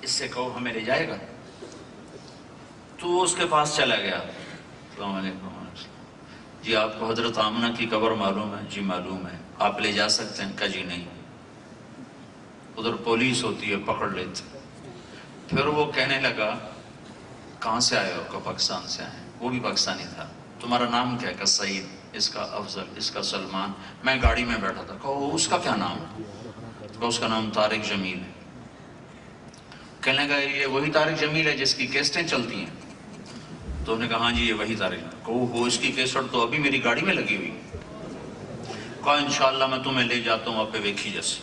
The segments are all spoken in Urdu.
اس سے کہو ہمیں لے جائے گا. تو وہ اس کے پاس چلا گیا. السلام علیکم. جی آپ کو حضرت آمنہ کی قبر معلوم ہے؟ جی معلوم ہے. آپ لے جا سکتے ہیں؟ کہا جی نہیں، ادھر پولیس ہوتی ہے، پکڑ لیتے. پھر وہ کہنے لگا کہاں سے آئے ہو؟ کہا پاکستان سے آئے. وہ بھی پاکستانی تھا. تمہارا نام کیا ہے؟ کہا سعید. اس کا افضل، اس کا سلمان. میں گاڑی میں بیٹھا تھا. کہا اس کا کیا نام ہے؟ کہا اس کا نام طارق جمیل ہے. کہنے لگا یہ وہی طارق جمیل ہے جس کی کیسٹیں چلتی ہیں؟ تو انہوں نے کہا ہاں جی یہ وہی طارق. کہو اس کی کیسٹ تو ابھی میری گاڑی میں لگی ہوئی. کہا انشاءاللہ میں تمہیں لے جاتا ہوں آپ پہ ویکھی جیسے.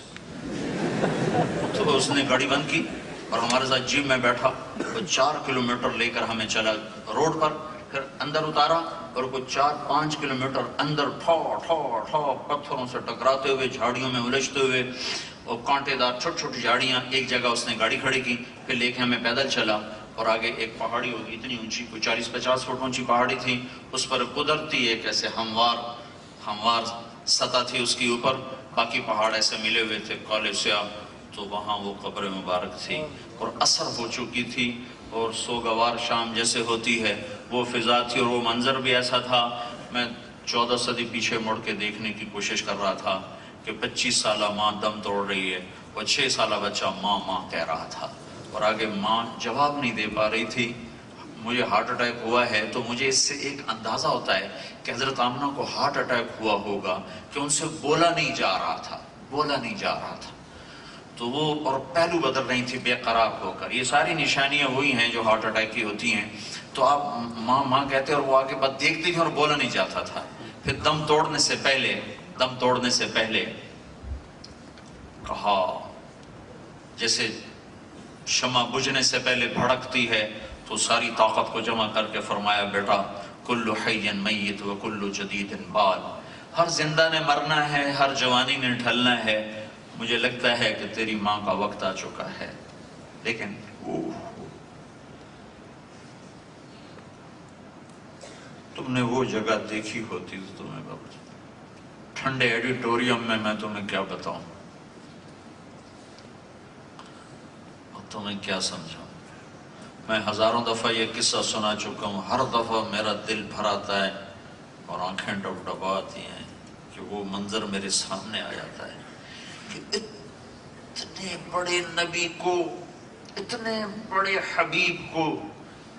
تو اس نے گاڑی بند کی اور ہمارے ساتھ جیپ میں بیٹھا. وہ 4 کلومیٹر لے کر ہمیں چلا روڈ پر، پھر اندر اتارا اور کوئی 4-5 کلومیٹر اندر ٹھو ٹھو ٹھو پتھروں سے ٹکراتے ہوئے، جھاڑیوں میں الجھتے ہوئے، اور کانٹے دار چھوٹی چھوٹی جھاڑیاں. ایک جگہ اس نے گاڑی کھڑی کی، پھر لے کے ہمیں پیدل چلا. اور آگے ایک پہاڑی ہوگی اتنی اونچی، کوئی 40-50 فٹ اونچی پہاڑی تھی. اس پر قدرتی ایک ایسے ہموار سطح تھی اس کی اوپر. باقی پہاڑ ایسے ملے ہوئے تھے کالے سیاہ. تو وہاں وہ قبر مبارک تھی اور عصر ہو چکی تھی اور سوگوار شام جیسے ہوتی ہے وہ فضا تھی. اور وہ منظر بھی ایسا تھا، میں 14 صدی پیچھے مڑ کے دیکھنے کی کوشش کر رہا تھا کہ 25 سالہ ماں دم توڑ رہی ہے اور 6 سالہ بچہ ماں ماں کہہ رہا تھا اور آگے ماں جواب نہیں دے پا رہی تھی. مجھے ہارٹ اٹیک ہوا ہے تو مجھے اس سے ایک اندازہ ہوتا ہے کہ حضرت آمنہ کو ہارٹ اٹیک ہوا ہوگا کہ ان سے بولا نہیں جا رہا تھا. تو وہ اور پہلو بدل رہی تھی بے قرار ہو کر. یہ ساری نشانیاں وہی ہیں جو ہارٹ اٹیک کی ہوتی ہیں. تو آپ ماں ماں کہتے اور وہ آگے بات دیکھتی تھی اور بولا نہیں جاتا تھا. پھر دم توڑنے سے پہلے کہا جیسے شمع بجھنے سے پہلے بھڑکتی ہے تو ساری طاقت کو جمع کر کے فرمایا بیٹا کل حی میت و کل جدید بال. ہر زندہ نے مرنا ہے، ہر جوانی نے ڈھلنا ہے. مجھے لگتا ہے کہ تیری ماں کا وقت آ چکا ہے. لیکن تم نے وہ جگہ دیکھی ہوتی تو تمہیں بابا ٹھنڈے ایڈیٹوریم میں تمہیں کیا بتاؤں، تمہیں کیا سمجھاؤں. میں ہزاروں دفعہ یہ قصہ سنا چکا ہوں. ہر دفعہ میرا دل بھر آتا ہے اور آنکھیں ڈبڈباتی ہیں کہ وہ منظر میرے سامنے آ جاتا ہے کہ اتنے بڑے نبی کو، اتنے بڑے حبیب کو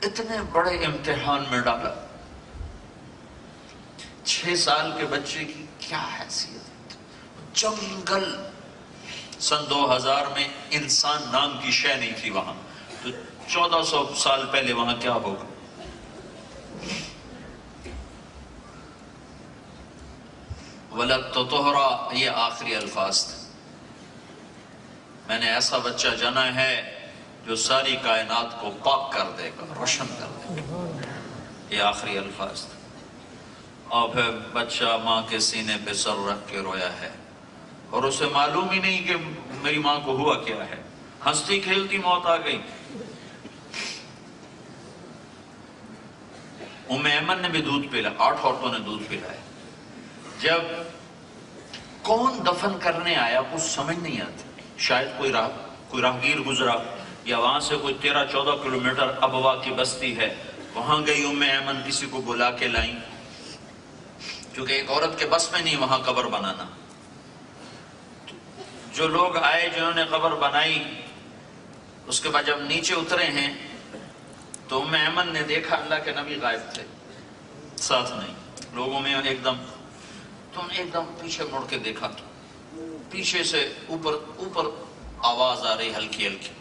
اتنے بڑے امتحان میں ڈالا. 6 سال کے بچے کی کیا حیثیت. جنگل، سن 2000 میں انسان نام کی شے نہیں تھی وہاں. تو 1400 سال پہلے وہاں کیا ہوگا. وَلَتَطْهَرَ یہ آخری الفاظ تھے. میں نے ایسا بچہ جنا ہے جو ساری کائنات کو پاک کر دے گا، روشن کر دے گا. یہ آخری الفاظ تھے. اور پھر بچہ ماں کے سینے پہ سر رکھ کے رویا ہے اور اسے معلوم ہی نہیں کہ میری ماں کو ہوا کیا ہے. ہنستی کھیلتی موت آ گئی. ام ایمن نے بھی دودھ پلا، 8 عورتوں نے دودھ پلایا. جب کون دفن کرنے آیا کچھ سمجھ نہیں آتی. شاید کوئی راہگیر گزرا یا وہاں سے کوئی 13-14 کلومیٹر ابوا کی بستی ہے، وہاں گئی ام ایمن، کسی کو بلا کے لائیں کیونکہ ایک عورت کے بس میں نہیں وہاں قبر بنانا. جو لوگ آئے جنہوں نے قبر بنائی، اس کے بعد جب نیچے اترے ہیں تو ام ایمن نے دیکھا اللہ کے نبی غائب تھے، ساتھ نہیں. لوگوں میں ایک دم پیچھے مڑ کے دیکھا تو پیچھے سے اوپر آواز آ رہی ہلکی ہلکی.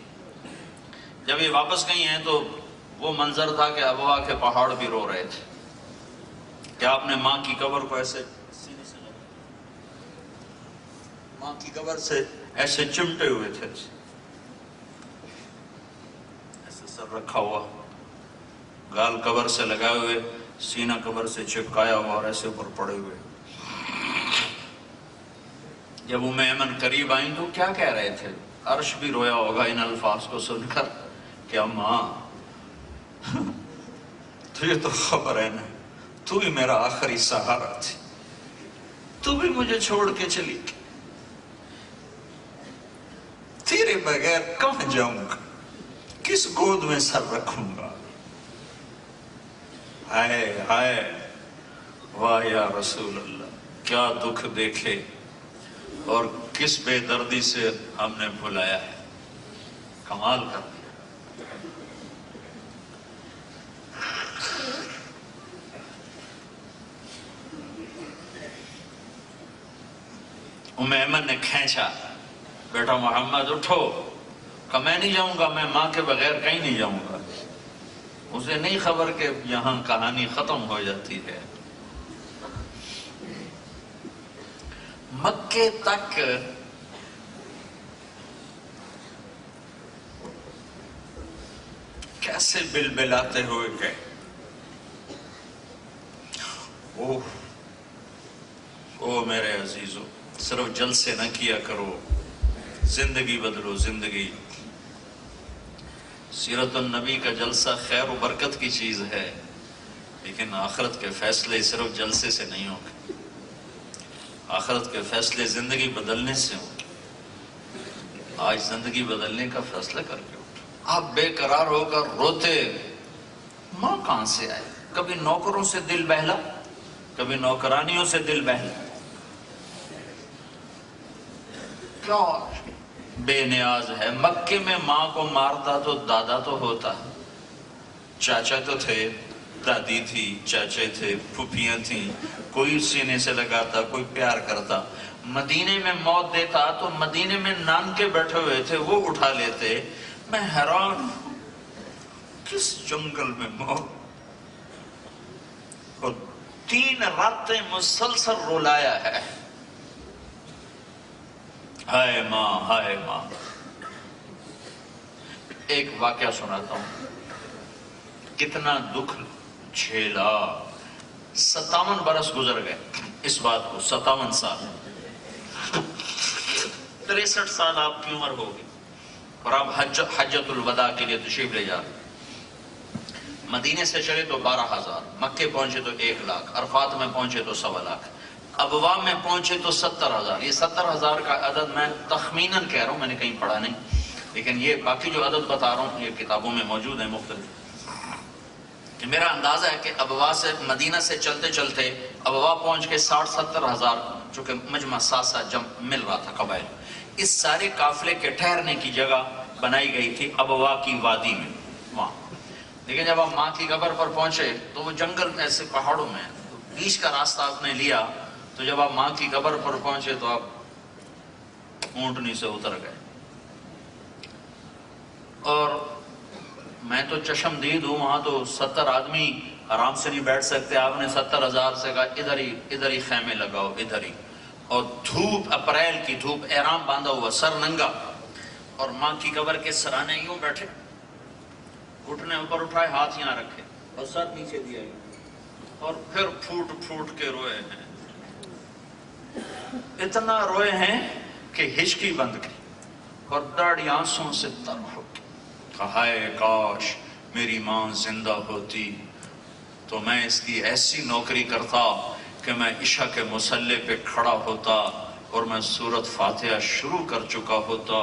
جب یہ واپس گئی ہیں تو وہ منظر تھا کہ ابوا کے پہاڑ بھی رو رہے تھے کہ آپ نے ماں کی قبر کو ایسے سینے سے لگا، ماں کی قبر سے ایسے چمٹے ہوئے تھے، ایسے سر رکھا ہوا، گال قبر سے لگائے ہوئے، سینہ قبر سے چپکایا ہوا اور ایسے اوپر پڑے ہوئے. جب ام ایمن قریب آئیں تو کیا کہہ رہے تھے. عرش بھی رویا ہوگا ان الفاظ کو سن کر کہ ماں تجھے تو خبر ہے نا، تو بھی میرا آخری سہارا تھی، تو بھی مجھے چھوڑ کے چلی گئی، تیرے بغیر کہاں جاؤں گا. کس گود میں سر رکھوں گا؟ ہائے ہائے، واہ یا رسول اللہ، کیا دکھ دیکھے اور کس بے دردی سے ہم نے بھلایا ہے، کمال کر دیا۔ ام ایمن نے کھینچا، بیٹا محمد اٹھو۔ کہ میں نہیں جاؤں گا، میں ماں کے بغیر کہیں نہیں جاؤں گا۔ اسے نہیں خبر کہ یہاں کہانی ختم ہو جاتی ہے۔ مکے تک کیسے بلبلاتے ہوئے گئے۔ او میرے عزیزو، صرف جلسے نہ کیا کرو، زندگی بدلو زندگی۔ سیرت النبی کا جلسہ خیر و برکت کی چیز ہے، لیکن آخرت کے فیصلے صرف جلسے سے نہیں ہوں گے، آخرت کے فیصلے زندگی بدلنے سے ہوں گے۔ آج زندگی بدلنے کا فیصلہ کر کے اٹھو۔ آپ بے قرار ہو کر روتے، ماں کہاں سے آئے؟ کبھی نوکروں سے دل بہلا، کبھی نوکرانیوں سے دل بہلا، کیا بے نیاز ہے۔ مکے میں ماں کو مارتا تو دادا تو ہوتا، چاچا تو تھے، دادی تھی، چاچے تھے، پھوپھیاں تھیں، کوئی سینے سے لگاتا، کوئی پیار کرتا۔ مدینے میں موت دیتا تو مدینے میں نانکے بیٹھے ہوئے تھے، وہ اٹھا لیتے۔ میں حیران ہوں، کس جنگل میں موت، اور 3 راتیں مسلسل رلایا ہے۔ ہائے ماں، ہائے ماں۔ ایک واقعہ سناتا ہوں، کتنا دکھ جھیلا۔ 57 برس گزر گئے اس بات کو، 57 سال، 63 سال آپ کی عمر ہوگی، اور آپ حجۃ الوداع کے لیے تشریف لے جا رہے۔ مدینے سے چلے تو 12,000، مکے پہنچے تو 1 لاکھ، عرفات میں پہنچے تو 1.25 لاکھ، ابوا میں پہنچے تو 70,000۔ یہ 70,000 کا عدد میں تخمیناً کہہ رہا ہوں، میں نے کہیں پڑھا نہیں، لیکن یہ باقی جو عدد بتا رہا ہوں یہ کتابوں میں موجود ہیں مختلف۔ میرا اندازہ ہے کہ ابوا سے، مدینہ سے چلتے چلتے ابوا پہنچ کے 60-70,000 چونکہ مجمع ساتھ مل رہا تھا قبائل، اس سارے قافلے کے ٹھہرنے کی جگہ بنائی گئی تھی ابوا کی وادی میں وہاں۔ لیکن جب آپ ماں کی قبر پر پہنچے تو وہ جنگل میں ایسے پہاڑوں میں، بیچ کا راستہ آپ نے لیا، تو جب آپ ماں کی قبر پر پہنچے تو آپ اونٹنی سے اتر گئے۔ اور میں تو چشمدید ہوں، وہاں تو 70 آدمی آرام سے نہیں بیٹھ سکتے۔ آپ نے 70,000 سے کہا ادھر ہی خیمے لگاؤ، ادھر ہی۔ اور دھوپ، اپریل کی دھوپ، احرام باندھا ہوا، سر ننگا، اور ماں کی قبر کے سرانے یوں بیٹھے، گھٹنے اوپر اٹھائے، ہاتھ یہاں رکھے اور سر نیچے دیا، اور پھر پھوٹ پھوٹ کے روئے ہیں، اتنا روئے ہیں کہ ہچکی بند گئی اور داڑھی آنسوں سے تر ہو گئی۔ ہائے کاش میری ماں زندہ ہوتی تو میں اس کی ایسی نوکری کرتا کہ میں عشاء کے مصلے پہ کھڑا ہوتا اور میں سورۃ فاتحہ شروع کر چکا ہوتا،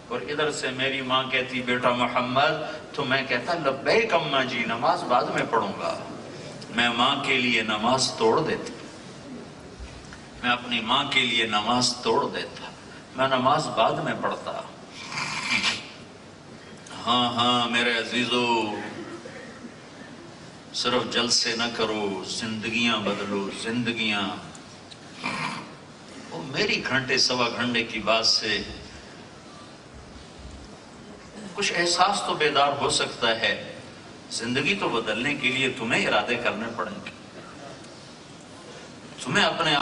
اور ادھر سے میری ماں کہتی بیٹا محمد، تو میں کہتا لبیک اماں جی، نماز بعد میں پڑھوں گا۔ میں ماں کے لیے نماز توڑ دیتا، میں اپنی ماں کے لیے نماز توڑ دیتا، میں نماز بعد میں پڑھتا۔ ہاں ہاں میرے عزیزو، صرف جلسے نہ کرو، زندگیاں بدلو زندگیاں۔ وہ میری گھنٹے سوا گھنٹے کی بات سے کچھ احساس تو بیدار ہو سکتا ہے۔ زندگی تو بدلنے کے لیے تمہیں ارادے کرنے پڑیں گے، تمہیں اپنے